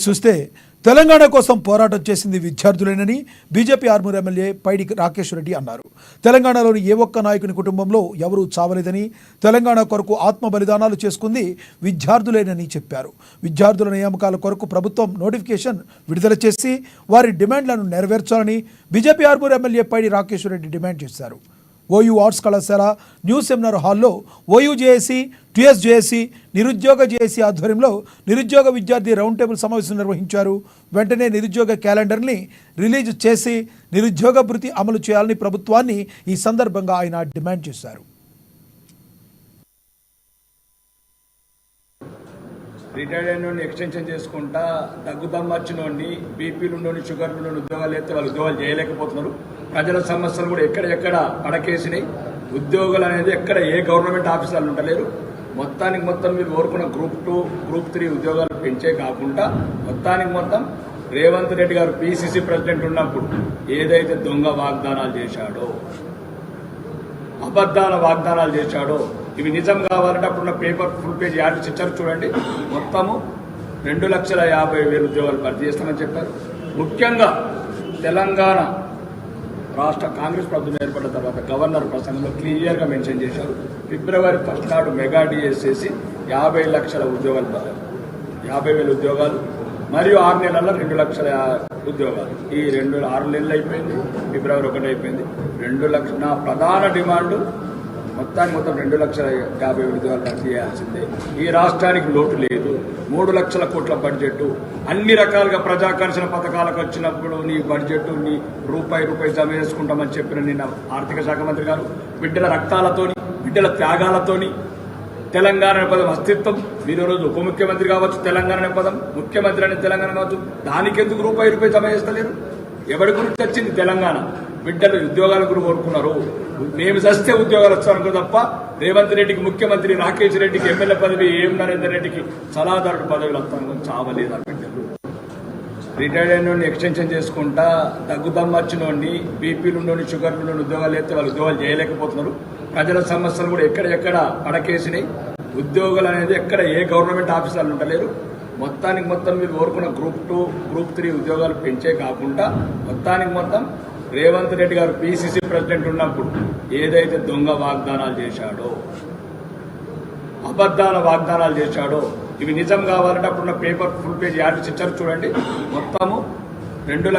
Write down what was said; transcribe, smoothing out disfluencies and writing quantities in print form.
చూస్తే తెలంగాణ కోసం పోరాటం చేసింది విద్యార్థులేనని బీజేపీ ఆర్మూర్ ఎమ్మెల్యే పైడి రాకేష్ రెడ్డి అన్నారు. తెలంగాణలోని ఏ ఒక్క నాయకుని కుటుంబంలో ఎవరూ చావలేదని, తెలంగాణ కొరకు ఆత్మ బలిదానాలు చేసుకుంది విద్యార్థులేనని చెప్పారు. విద్యార్థుల నియామకాల కొరకు ప్రభుత్వం నోటిఫికేషన్ విడుదల చేసి వారి డిమాండ్లను నెరవేర్చాలని బీజేపీ ఆర్మూర్ ఎమ్మెల్యే పైడి రాకేష్ రెడ్డి డిమాండ్ చేశారు. ఓయూ ఆర్ట్స్ కళాశాల న్యూ సెమినార్ హాల్లో ఓయూ జేఏసీ, టీఎస్ జేఏసీ, నిరుద్యోగ జేఏసీ ఆధ్వర్యంలో నిరుద్యోగ విద్యార్థి రౌండ్ టేబుల్ సమావేశం నిర్వహించారు. వెంటనే నిరుద్యోగ క్యాలెండర్ని రిలీజ్ చేసి నిరుద్యోగ భృతి అమలు చేయాలని ప్రభుత్వాన్ని ఈ సందర్భంగా ఆయన డిమాండ్ చేశారు. రిటైర్డ్ అయిన ఎక్స్టెన్షన్ చేసుకుంటా దగ్గుదమ్మచ్చినోడిని, బీపీలుండోని, షుగర్లుండోని ఉద్యోగాలు ఎత్తే వాళ్ళు ఉద్యోగాలు చేయలేకపోతున్నారు. ప్రజల సమస్యలు కూడా ఎక్కడెక్కడ పడకేసినాయి. ఉద్యోగాలు అనేది ఎక్కడ ఏ గవర్నమెంట్ ఆఫీసర్లు ఉండలేరు. మొత్తానికి మొత్తం మీరు కోరుకున్న గ్రూప్ 2, గ్రూప్ 3 ఉద్యోగాలు పెంచే కాకుండా మొత్తానికి మొత్తం రేవంత్ రెడ్డి గారు పీసీసీ ప్రెసిడెంట్ ఉన్నప్పుడు ఏదైతే దొంగ వాగ్దానాలు చేశాడో, అబద్ధాల వాగ్దానాలు చేశాడో, ఇవి నిజం కావాలంటే అప్పుడున్న పేపర్ ఫుల్ పేజ్ యాడ్ ఇచ్చారు చూడండి. మొత్తము 2,50,000 ఉద్యోగాలు భర్తీ చేస్తామని చెప్పారు. ముఖ్యంగా తెలంగాణ రాష్ట్ర కాంగ్రెస్ ప్రభుత్వం ఏర్పడిన తర్వాత గవర్నర్ ప్రసంగంలో క్లియర్గా మెన్షన్ చేశారు. ఫిబ్రవరి 1 నాడు మెగా డిఎస్ చేసి 50 లక్షల ఉద్యోగాలు, 50,000 ఉద్యోగాలు మరియు 6 నెలల్లో 2 లక్షల ఉద్యోగాలు. ఈ 6 నెలలు అయిపోయింది, ఫిబ్రవరి 1 అయిపోయింది. 2 లక్షల నా ప్రధాన డిమాండ్ మొత్తానికి మొత్తం 2,50,000 ఉద్యోగాలు భర్తీ చేయాల్సిందే. ఈ రాష్ట్రానికి లోటు లేదు. 3 లక్షల కోట్ల బడ్జెట్, అన్ని రకాలుగా ప్రజాకర్షణ పథకాలకు వచ్చినప్పుడు నీ బడ్జెట్ నీ రూపాయి జమ చేసుకుంటామని చెప్పిన నిన్న ఆర్థిక శాఖ మంత్రి గారు బిడ్డల రక్తాలతోని, బిడ్డల త్యాగాలతోని తెలంగాణ అనే పదం అస్తిత్వం. మీరు రోజు ఉప ముఖ్యమంత్రి కావచ్చు, తెలంగాణ అనే పదం, ముఖ్యమంత్రి అనే తెలంగాణ కావచ్చు, దానికెందుకు రూపాయి జమ చేస్తలేరు? ఎవరి గురించి వచ్చింది తెలంగాణ? బిడ్డలు ఉద్యోగాల గురించి కోరుకున్నారు. మేము చస్తే ఉద్యోగాలు వచ్చాను తప్ప రేవంత్ రెడ్డికి ముఖ్యమంత్రి, రాకేష్ రెడ్డికి ఎమ్మెల్యే పదవి, ఏం నరేందర్ రెడ్డికి సలహాదారుడు పదవులు వస్తాను చావలేదు. బిడ్డలు రిటైర్డ్ అయిన ఎక్స్టెన్షన్ చేసుకుంటా దగ్గుదమ్మచ్చినోడిని, బీపీలుండోని, షుగర్లుండోని ఉద్యోగాలు ఎత్తే వాళ్ళు ఉద్యోగాలు చేయలేకపోతున్నారు. ప్రజల సమస్యలు కూడా ఎక్కడెక్కడ పడకేసినాయి. ఉద్యోగాలు అనేది ఎక్కడ ఏ గవర్నమెంట్ ఆఫీసర్లు ఉండలేరు. మొత్తానికి మొత్తం మీరు కోరుకున్న గ్రూప్ 2, గ్రూప్ 3 ఉద్యోగాలు పెంచే కాకుండా మొత్తానికి మొత్తం రేవంత్ రెడ్డి గారు పీసీసీ ప్రెసిడెంట్ ఉన్నప్పుడు ఏదైతే దొంగ వాగ్దానాలు చేశాడో, అబద్ధాల వాగ్దానాలు చేశాడో, ఇవి నిజం కావాలంటే అప్పుడున్న పేపర్ ఫుల్ పేజ్ యాడ్ ఇచ్చారు చూడండి. మొత్తము 2